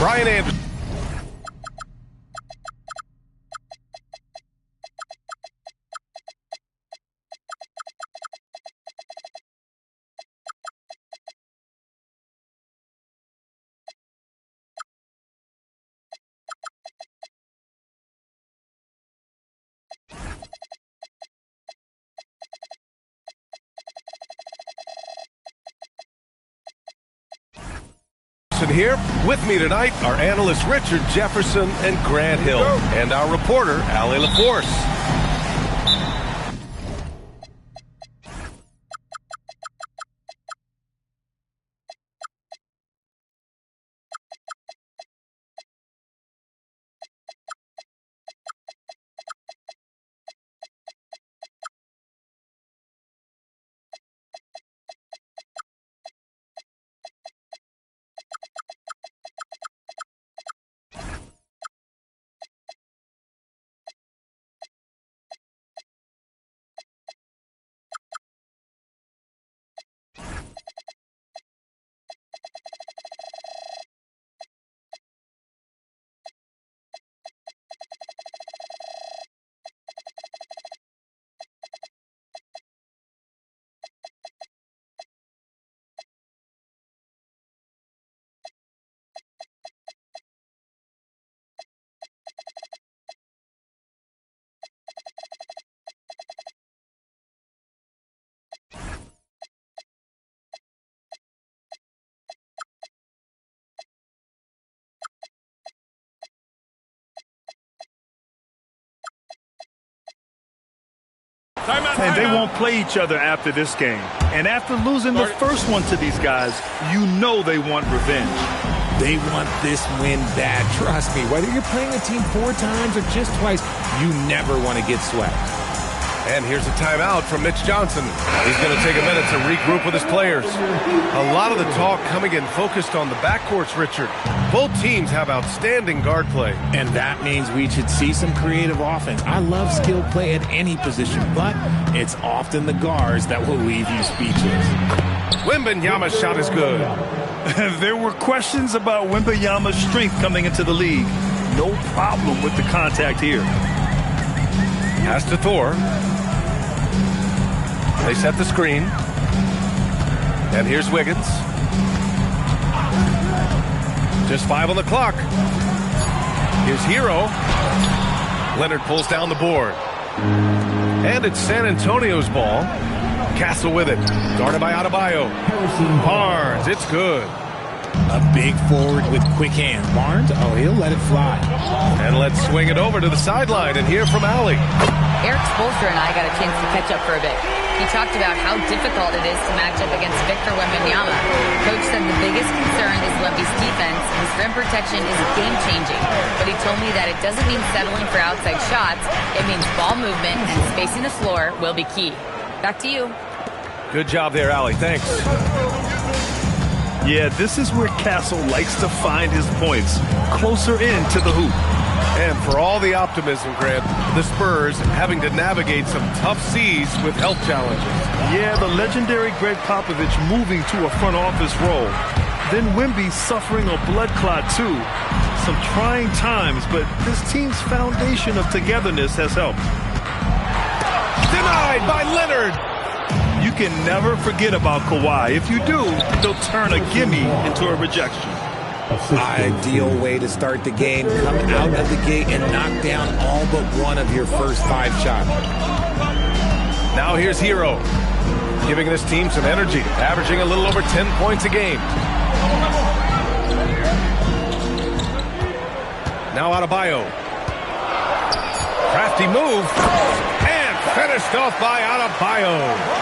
Brian Anderson. Here with me tonight, our analysts Richard Jefferson and Grant Hill, and our reporter Allie LaForce. And they won't play each other after this game. And after losing the first one to these guys, you know they want revenge. They want this win bad. Trust me, whether you're playing a team 4 times or just twice, you never want to get swept. And here's a timeout from Mitch Johnson. He's going to take a minute to regroup with his players. A lot of the talk coming in focused on the backcourts, Richard. Both teams have outstanding guard play. And that means we should see some creative offense. I love skill play at any position, but it's often the guards that will leave you speechless. Wembanyama's shot is good. There were questions about Wembanyama's strength coming into the league. No problem with the contact here. Pass to Thor. They set the screen. And here's Wiggins. Just 5 on the clock. Here's Hero. Leonard pulls down the board. And it's San Antonio's ball. Castle with it. Guarded by Adebayo. Barnes, it's good. A big forward with quick hands. Barnes, oh, he'll let it fly. And let's swing it over to the sideline and hear from Allie. Eric Spoelstra and I got a chance to catch up for a bit. He talked about how difficult it is to match up against Victor Wembanyama. Coach said the biggest concern is Wemby's defense. His rim protection is game-changing. But he told me that it doesn't mean settling for outside shots. It means ball movement and spacing the floor will be key. Back to you. Good job there, Allie. Thanks. Yeah, this is where Castle likes to find his points, closer in to the hoop. And for all the optimism, Grant, the Spurs having to navigate some tough seas with health challenges. Yeah, the legendary Greg Popovich moving to a front office role. Then Wemby suffering a blood clot too. Some trying times, but this team's foundation of togetherness has helped. Denied by Leonard. You can never forget about Kawhi. If you do, he'll turn a gimme into a rejection. Ideal way to start the game. Come out of the gate and knock down all but one of your first 5 shots. Now here's Hero, giving this team some energy, averaging a little over 10 points a game. Now Adebayo. Crafty move. And finished off by Adebayo.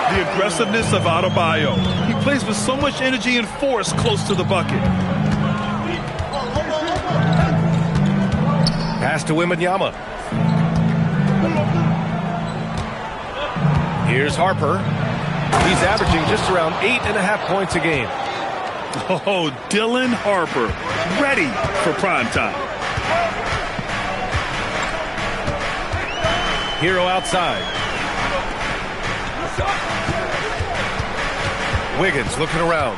The aggressiveness of Adebayo. He plays with so much energy and force close to the bucket. Pass to Wembanyama. Here's Harper. He's averaging just around 8.5 points a game. Oh, Dylan Harper, ready for prime time. Hero outside. Wiggins looking around.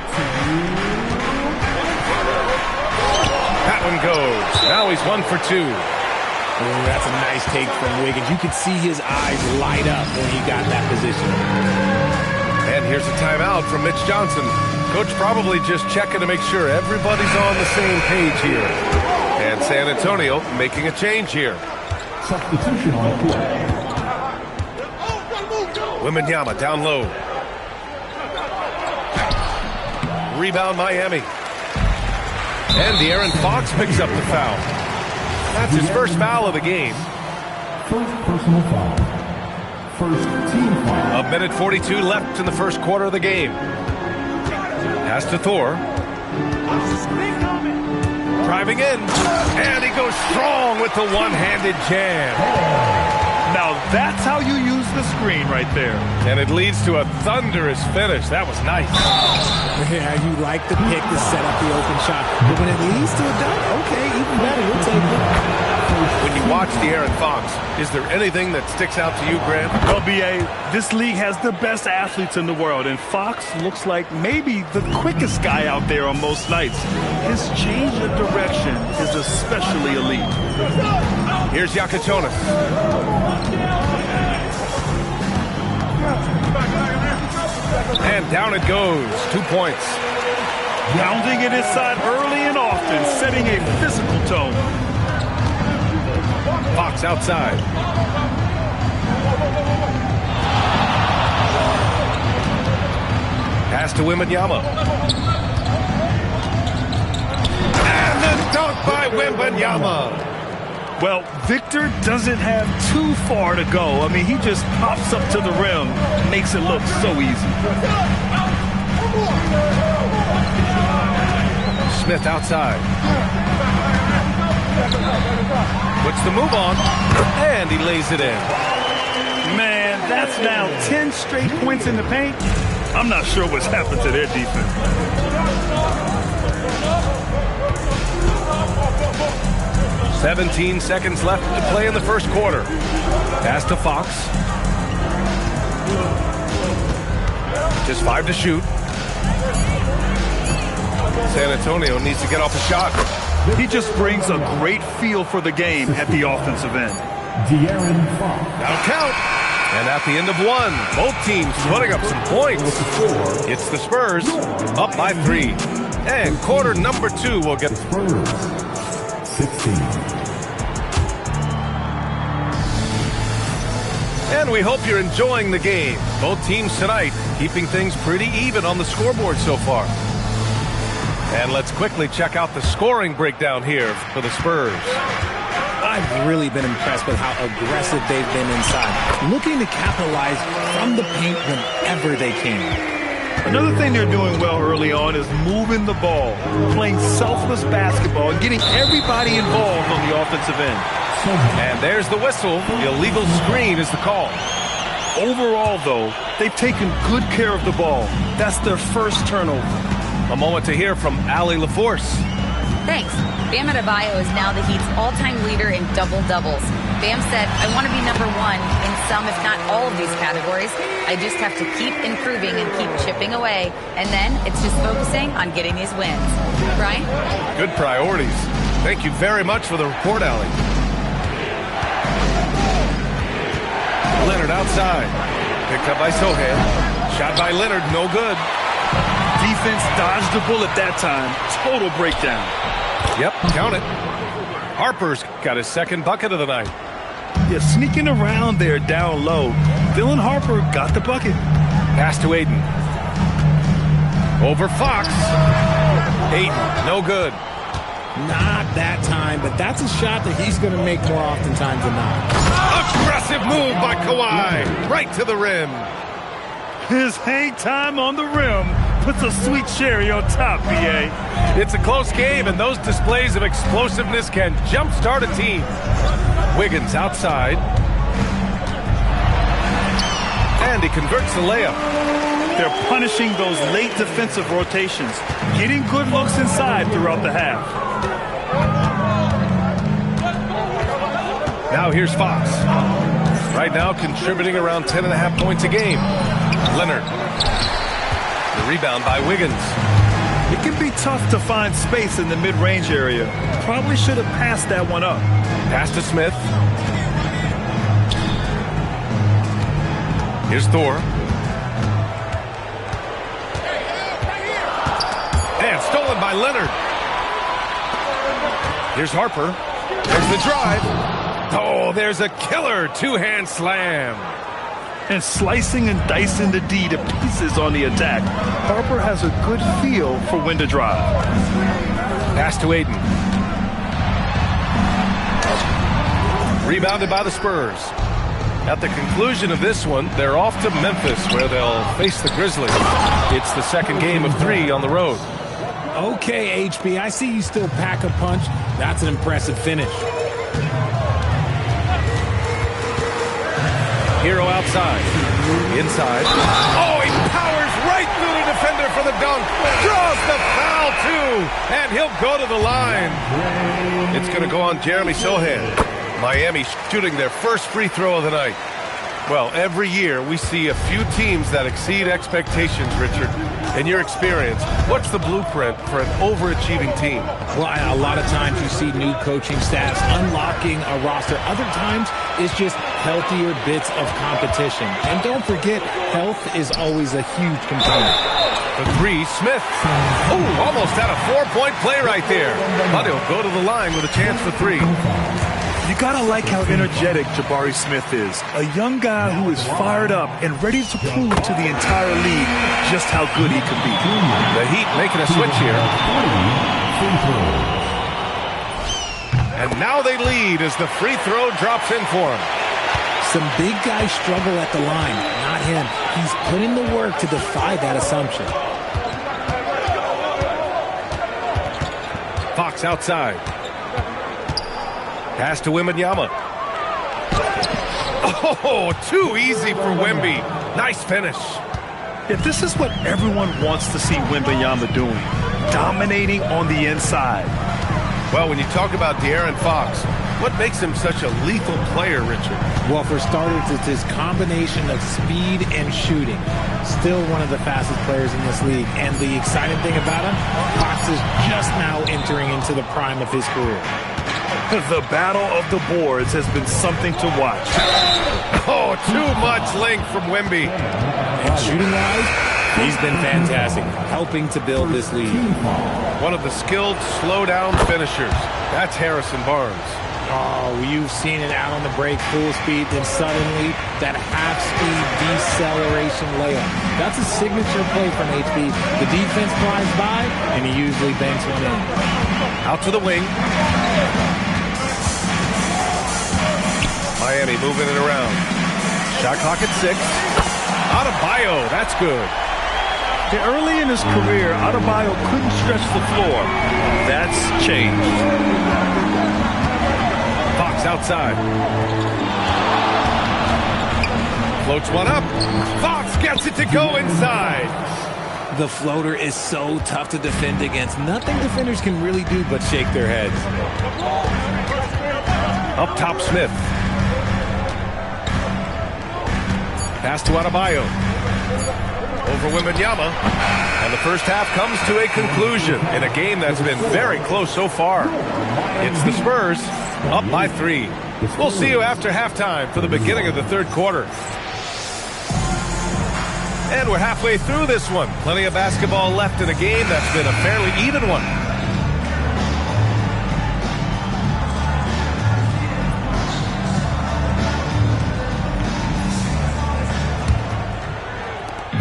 That one goes. Now he's 1 for 2. Ooh, that's a nice take from Wiggins. You could see his eyes light up when he got that position. And here's a timeout from Mitch Johnson. Coach probably just checking to make sure everybody's on the same page here. And San Antonio making a change here. Substitution on the court. Wembanyama down low. Rebound Miami. And De'Aaron Fox picks up the foul. That's his first foul of the game. First personal foul. First team foul. 1:42 left in the first quarter of the game. Pass to Thor. Driving in. And he goes strong with the one-handed jam. Now that's how you use the screen right there. And it leads to a thunderous finish. That was nice. Yeah, you like the pick to set up the open shot. But when it leads to a dunk, okay, even better. We'll take it. When you watch De'Aaron Fox, is there anything that sticks out to you, Grant? Well, B.A., this league has the best athletes in the world, and Fox looks like maybe the quickest guy out there on most nights. His change of direction is especially elite. Here's Yakatonis. And down it goes. 2 points. Rounding it inside early and often, setting a physical tone. Fox outside. Pass to Wembanyama. And the dunk by Wembanyama. Well, Victor doesn't have too far to go. I mean, he just pops up to the rim, makes it look so easy. Smith outside. Puts the move on, and he lays it in. Man, that's now 10 straight points in the paint. I'm not sure what's happened to their defense. 17 seconds left to play in the first quarter. Pass to Fox. Just 5 to shoot. San Antonio needs to get off a shot. He just brings a great feel for the game at the offensive end. De'Aaron Fox. That'll count. And at the end of 1, both teams putting up some points. It's the Spurs up by 3. And quarter number 2 will get Spurs 16. And we hope you're enjoying the game. Both teams tonight keeping things pretty even on the scoreboard so far. And let's quickly check out the scoring breakdown here for the Spurs. I've really been impressed with how aggressive they've been inside, looking to capitalize from the paint whenever they can. Another thing they're doing well early on is moving the ball, playing selfless basketball, and getting everybody involved on the offensive end. And there's the whistle. The illegal screen is the call. Overall, though, they've taken good care of the ball. That's their first turnover. A moment to hear from Allie LaForce. Thanks. Bam Adebayo is now the Heat's all-time leader in double-doubles. Bam said, I want to be number 1 in some, if not all of these categories. I just have to keep improving and keep chipping away. And then it's just focusing on getting these wins. Brian? Good priorities. Thank you very much for the report, Allie. Leonard outside. Picked up by Sohan. Shot by Leonard, no good. Defense dodged the bullet that time. Total breakdown. Yep, count it. Harper's got his second bucket of the night. Yeah, sneaking around there down low. Dylan Harper got the bucket. Pass to Aiden. Over Fox. Aiden, no good. Not that time, but that's a shot that he's going to make more oftentimes than not. Aggressive move by Kawhi. Right to the rim. His hang time on the rim puts a sweet cherry on top, B.A. It's a close game, and those displays of explosiveness can jumpstart a team. Wiggins outside. And he converts the layup. They're punishing those late defensive rotations, getting good looks inside throughout the half. Now here's Fox. Right now contributing around 10.5 points a game. Leonard. The rebound by Wiggins. It can be tough to find space in the mid-range area. Probably should have passed that one up. Pass to Smith. Here's Thor. And stolen by Leonard. Here's Harper. There's the drive. Oh, there's a killer two-hand slam. And slicing and dicing the D to pieces on the attack. Harper has a good feel for when to drive. Pass to Aiden. Rebounded by the Spurs. At the conclusion of this one, they're off to Memphis, where they'll face the Grizzlies. It's the second game of 3 on the road. Okay, HB, I see you still pack a punch. That's an impressive finish. Hero outside. Inside. Oh, he powers right through the defender for the dunk. Draws the foul, too. And he'll go to the line. It's going to go on Jeremy Sohan. Miami shooting their first free throw of the night. Well, every year we see a few teams that exceed expectations, Richard. In your experience, what's the blueprint for an overachieving team? Well, a lot of times you see new coaching staffs unlocking a roster. Other times it's just healthier bits of competition. And don't forget, health is always a huge component. The three, Smith. Oh, almost had a 4-point play right there. But he'll go to the line with a chance for 3. You gotta like how energetic Jabari Smith is. A young guy who is fired up and ready to prove to the entire league just how good he can be. The Heat making a switch here. And now they lead as the free throw drops in for him. Some big guys struggle at the line, not him. He's putting the work to defy that assumption. Fox outside. Pass to Wembanyama. Oh, too easy for Wemby. Nice finish. Yeah, this is what everyone wants to see Wembanyama doing. Dominating on the inside. Well, when you talk about De'Aaron Fox, what makes him such a lethal player, Richard? Well, for starters, it's his combination of speed and shooting. Still one of the fastest players in this league. And the exciting thing about him, Fox is just now entering into the prime of his career. The battle of the boards has been something to watch. Oh, too much length from Wemby. And shooting-wise, he's been fantastic, helping to build this lead. One of the skilled, slow-down finishers. That's Harrison Barnes. Oh, you've seen it out on the break, full speed, then suddenly that half-speed deceleration layup. That's a signature play from HB. The defense flies by, and he usually banks one in. Out to the wing. Miami moving it around. Shot clock at 6. Adebayo, that's good. Yeah, early in his career, Adebayo couldn't stretch the floor. That's changed. Fox outside. Floats one up. Fox gets it to go inside. The floater is so tough to defend against. Nothing defenders can really do but shake their heads. Up top, Smith. Pass to Adebayo. Over Wembanyama. And the first half comes to a conclusion in a game that's been very close so far. It's the Spurs up by 3. We'll see you after halftime for the beginning of the third quarter. And we're halfway through this one. Plenty of basketball left in a game that's been a fairly even one.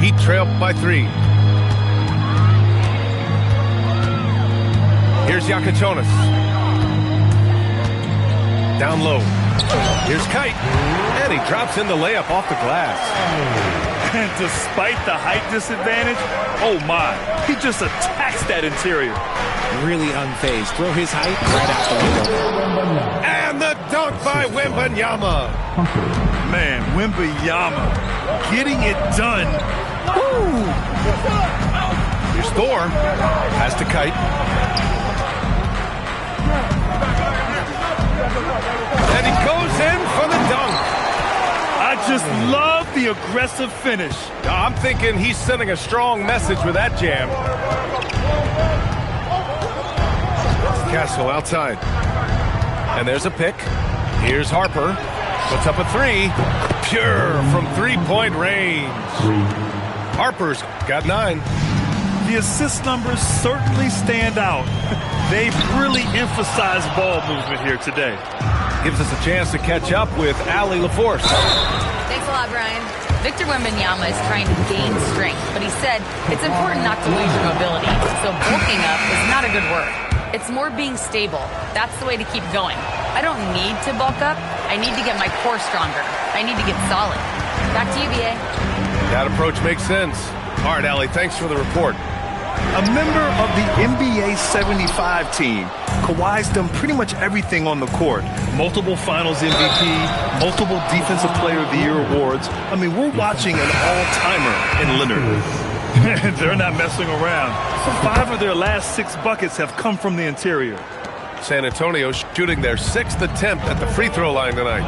Heat trail by 3. Here's Yakatonis. Down low. Here's Kite. And he drops in the layup off the glass. And despite the height disadvantage, oh my, he just attacks that interior. Really unfazed. Throw his height right out the window. And the dunk by Wembanyama. Man, Wembanyama getting it done. Woo! Here's Thor. Has to Kite. And he goes in for the dunk. I just love the aggressive finish. I'm thinking he's sending a strong message with that jam. Castle outside. And there's a pick. Here's Harper. Puts up a three. Pure from three-point range. Harper's got 9. The assist numbers certainly stand out. They've really emphasized ball movement here today. Gives us a chance to catch up with Allie LaForce. Thanks a lot, Brian. Victor Wembanyama is trying to gain strength, but he said it's important not to lose your mobility. So bulking up is not a good word. It's more being stable. That's the way to keep going. I don't need to bulk up. I need to get my core stronger. I need to get solid. Back to you, BA. That approach makes sense. All right, Allie, thanks for the report. A member of the NBA 75 team, Kawhi's done pretty much everything on the court. Multiple Finals MVP, multiple Defensive Player of the Year awards. I mean, we're watching an all-timer in Leonard. They're not messing around. 5 of their last 6 buckets have come from the interior. San Antonio shooting their 6th attempt at the free throw line tonight.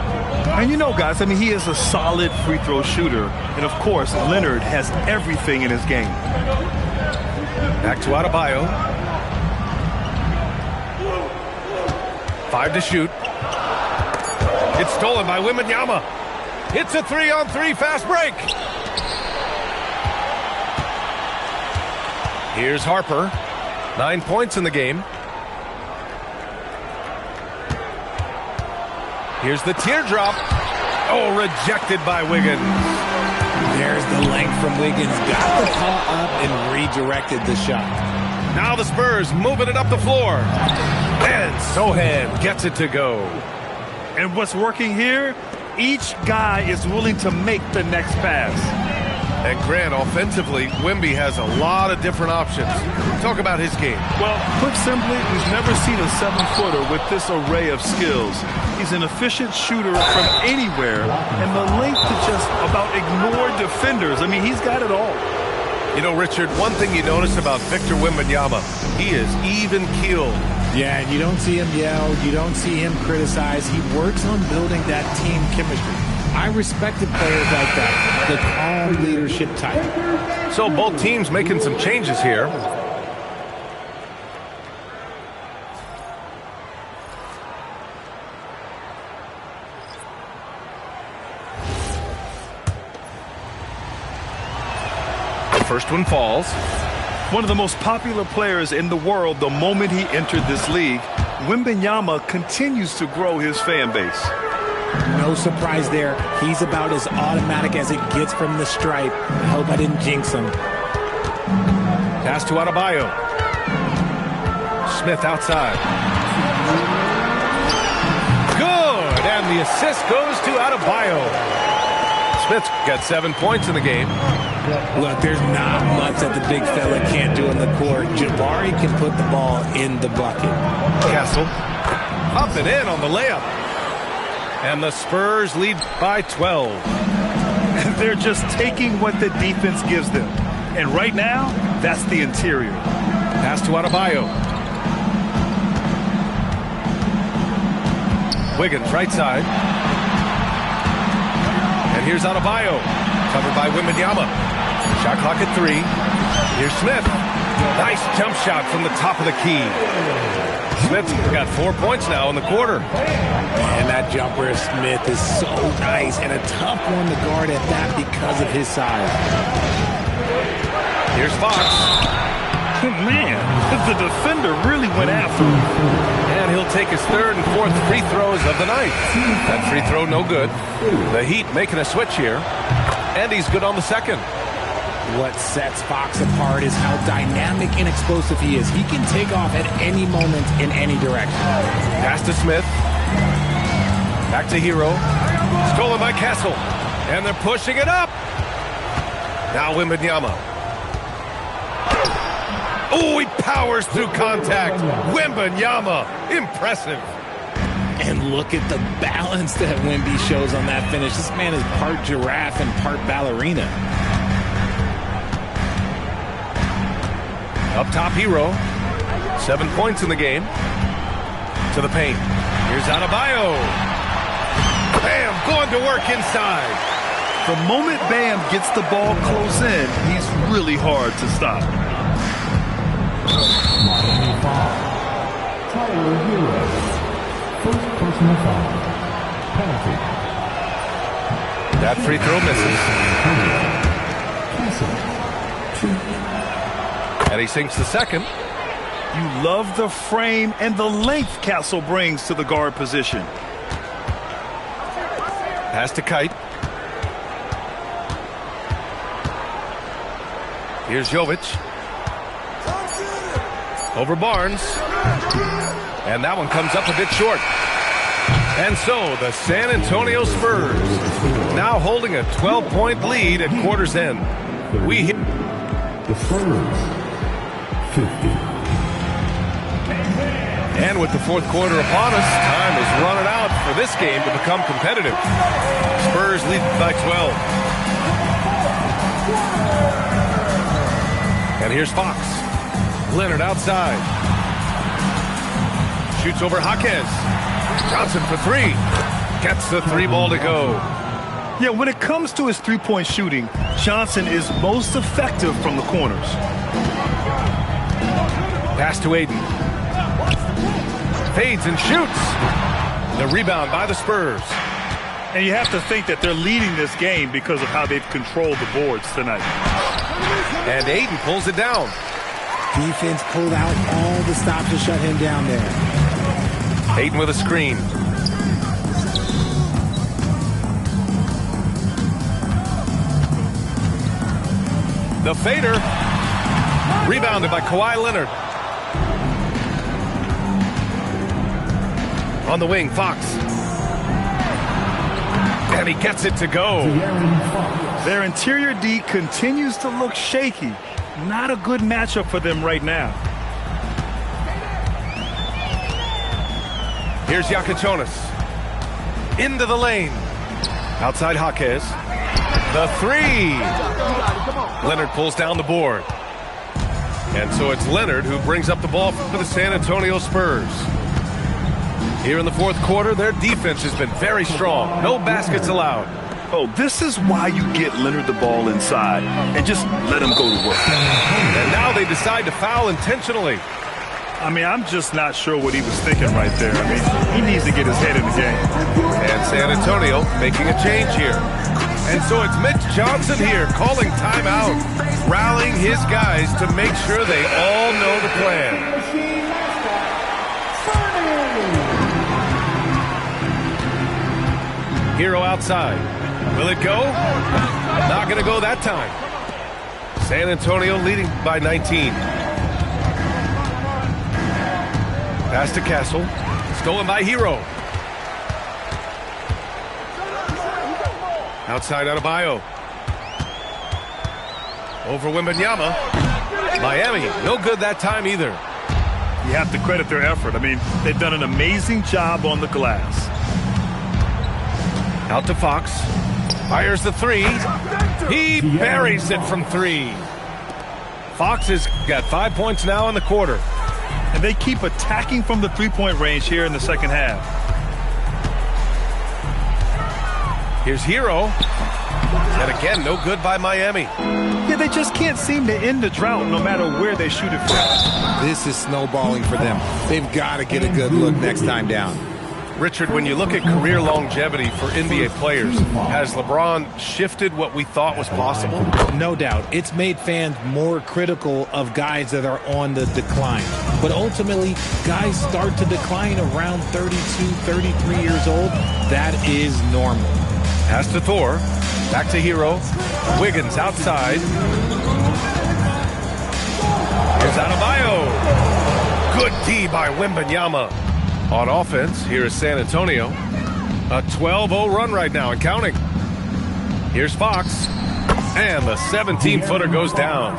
And you know, guys, I mean, he is a solid free throw shooter. And, of course, Leonard has everything in his game. Back to Adebayo. 5 to shoot. It's stolen by Wembanyama. It's a 3-on-3 fast break. Here's Harper. 9 points in the game. Here's the teardrop. Oh, rejected by Wiggins. There's the length from Wiggins. Got the call up and redirected the shot. Now the Spurs moving it up the floor. And Sohan gets it to go. And what's working here? Each guy is willing to make the next pass. And Grant, offensively, Wemby has a lot of different options. Talk about his game. Well, put simply, we've never seen a 7-footer with this array of skills. He's an efficient shooter from anywhere, and the length to just about ignore defenders. I mean, he's got it all. You know, Richard, one thing you notice about Victor Wembanyama, he is even-keeled. Yeah, and you don't see him yell. You don't see him criticize. He works on building that team chemistry. I respected players like that, the calm leadership type. So both teams making some changes here. The first one falls. One of the most popular players in the world the moment he entered this league, Wembanyama continues to grow his fan base. No surprise there. He's about as automatic as it gets from the stripe. I hope I didn't jinx him. Pass to Adebayo. Smith outside. Good, and the assist goes to Adebayo. Smith's got 7 points in the game. Look, there's not much that the big fella can't do in the court. Jabari can put the ball in the bucket. Castle up and in on the layup. And the Spurs lead by 12. They're just taking what the defense gives them. And right now, that's the interior. Pass to Adebayo. Wiggins right side. And here's Adebayo. Covered by Wembanyama. Shot clock at 3. Here's Smith. Nice jump shot from the top of the key. Smith's got 4 points now in the quarter. And that jumper of Smith is so nice and a tough one to guard at that because of his size. Here's Fox. Man, the defender really went after him. And he'll take his 3rd and 4th free throws of the night. That free throw no good. The Heat making a switch here. And he's good on the 2nd. What sets Fox apart is how dynamic and explosive he is. He can take off at any moment in any direction. Pass to Smith. Back to Hero. Stolen by Castle. And they're pushing it up. Now Wembanyama. Oh, he powers through contact. Wembanyama. Impressive. And look at the balance that Wemby shows on that finish. This man is part giraffe and part ballerina. Up top, Hero. 7 points in the game. To the paint. Here's Adebayo. Bam! Going to work inside. The moment Bam gets the ball close in, he's really hard to stop. Miami foul. Tyler Hero. First personal foul. Penalty. That free throw misses. And he sinks the second. You love the frame and the length Castle brings to the guard position. Pass to Kite. Here's Jovic. Over Barnes. And that one comes up a bit short. And so the San Antonio Spurs now holding a 12-point lead at quarter's end. We hit the Spurs 50. And with the fourth quarter upon us, time is running out for this game to become competitive. Spurs lead by 12. And here's Fox. Leonard outside. Shoots over Jaquez. Johnson for three. Gets the three ball to go. Yeah, when it comes to his three-point shooting, Johnson is most effective from the corners. Pass to Aiden. Fades and shoots. The rebound by the Spurs. And you have to think that they're leading this game because of how they've controlled the boards tonight. And Aiden pulls it down. Defense pulled out all the stops to shut him down there. Aiden with a screen. The fader. Rebounded by Kawhi Leonard. On the wing, Fox. And he gets it to go. Their interior D continues to look shaky. Not a good matchup for them right now. Here's Yakichonis. Into the lane. Outside Jaquez. The three. Leonard pulls down the board. And so it's Leonard who brings up the ball for the San Antonio Spurs. Here in the fourth quarter, their defense has been very strong. No baskets allowed. Oh, this is why you get Leonard the ball inside and just let him go to work. And now they decide to foul intentionally. I mean, I'm just not sure what he was thinking right there. I mean, he needs to get his head in the game. And San Antonio making a change here. And so it's Mitch Johnson here calling timeout, rallying his guys to make sure they all know the plan. Hero outside. Will it go? Not going to go that time. San Antonio leading by 19. Pass to Castle. Stolen by Hero. Outside Adebayo. Over Wembanyama. Miami, no good that time either. You have to credit their effort. I mean, they've done an amazing job on the glass. Out to Fox. Fires the three. He buries it from three. Fox has got 5 points now in the quarter. And they keep attacking from the three-point range here in the second half. Here's Hero. And again, no good by Miami. Yeah, they just can't seem to end the drought no matter where they shoot it from. This is snowballing for them. They've got to get a good look next time down. Richard, when you look at career longevity for NBA players, has LeBron shifted what we thought was possible? No doubt. It's made fans more critical of guys that are on the decline. But ultimately, guys start to decline around 32, 33 years old. That is normal. Pass to Thor. Back to Hero. Wiggins outside. Here's Adebayo. Good D by Wembanyama. On offense, here is San Antonio. A 12-0 run right now and counting. Here's Fox. And the 17-footer goes down.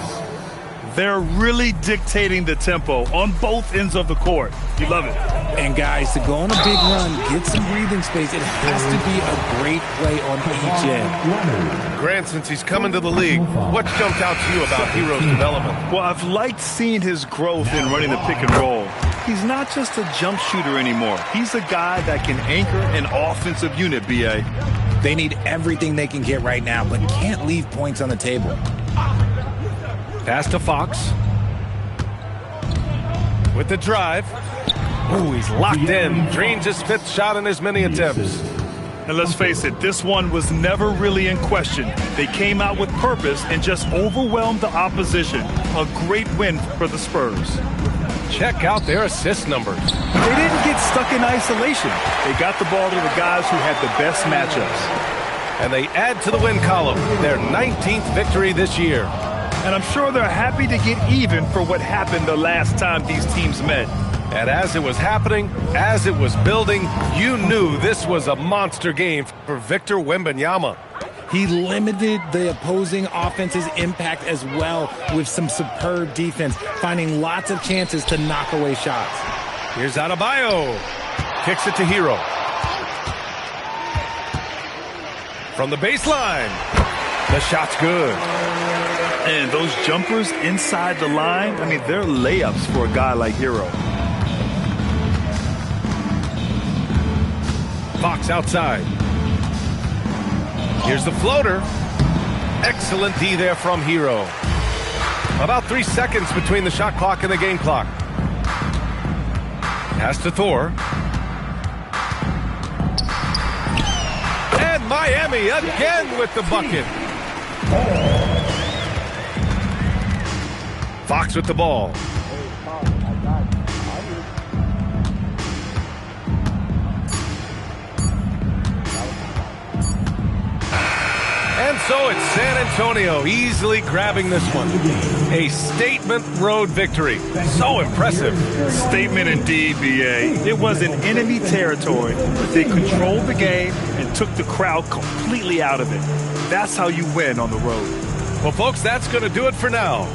They're really dictating the tempo on both ends of the court. You love it. And guys, to go on a big run, get some breathing space, it has to be a great play on each end. Grant, since he's coming to the league, what jumped out to you about Hero's development? Well, I've liked seeing his growth in running the pick and roll. He's not just a jump shooter anymore. He's a guy that can anchor an offensive unit, B.A. They need everything they can get right now, but can't leave points on the table. Pass to Fox. With the drive. Ooh, he's locked in. Drains his 5th shot in as many attempts. And let's face it, this one was never really in question. They came out with purpose and just overwhelmed the opposition. A great win for the Spurs. Check out their assist numbers. They didn't get stuck in isolation. They got the ball to the guys who had the best matchups. And they add to the win column, their 19th victory this year. And I'm sure they're happy to get even for what happened the last time these teams met. And as it was happening, as it was building, you knew this was a monster game for Victor Wembanyama. He limited the opposing offense's impact as well with some superb defense, finding lots of chances to knock away shots. Here's Adebayo. Kicks it to Hero. From the baseline. The shot's good. And those jumpers inside the line, I mean, they're layups for a guy like Hero. Fox outside. Here's the floater. Excellent D there from Hero. About 3 seconds between the shot clock and the game clock. Pass to Thor. And Miami again with the bucket. Fox with the ball. And so it's San Antonio easily grabbing this one. A statement road victory. So impressive. Statement indeed, B.A. It was in enemy territory, but they controlled the game and took the crowd completely out of it. That's how you win on the road. Well, folks, that's going to do it for now.